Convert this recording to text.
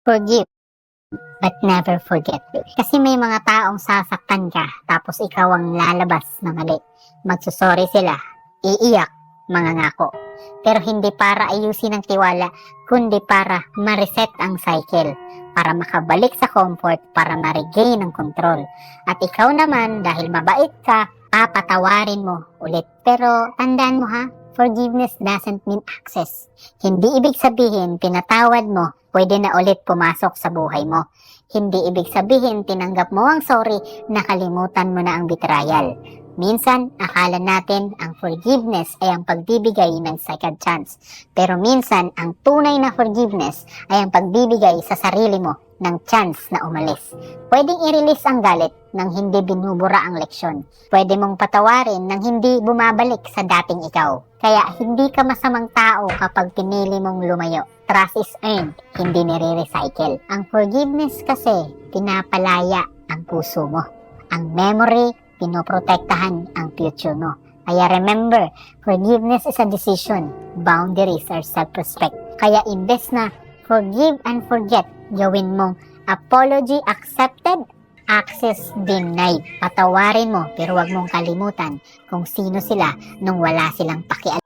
Forgive, but never forget. Kasi may mga taong sasaktan ka, tapos ikaw ang lalabas na mali. Magsusorry sila, iiyak, mangangako. Pero hindi para ayusin ang tiwala, kundi para ma-reset ang cycle, para makabalik sa comfort, para ma-regain ang control. At ikaw naman, dahil mabait ka, papatawarin mo ulit. Pero tandaan mo ha, forgiveness doesn't mean access. Hindi ibig sabihin pinatawad mo, pwede na ulit pumasok sa buhay mo. Hindi ibig sabihin tinanggap mo ang sorry, nakalimutan mo na ang betrayal. Minsan, akala natin ang forgiveness ay ang pagbibigay ng second chance. Pero minsan, ang tunay na forgiveness ay ang pagbibigay sa sarili mo ng chance na umalis. Pwedeng i-release ang galit nang hindi binubura ang leksyon. Pwede mong patawarin nang hindi bumabalik sa dating ikaw. Kaya hindi ka masamang tao kapag pinili mong lumayo. Trust is earned, hindi nire-recycle. Ang forgiveness kasi, pinapalaya ang puso mo. Ang memory, pinoprotektahan ang future mo. Kaya remember, forgiveness is a decision. Boundaries are self-respect. Kaya imbes na forgive and forget, gawin mong apology accepted, access denied. Patawarin mo, pero wag mong kalimutan kung sino sila nung wala silang pakialam.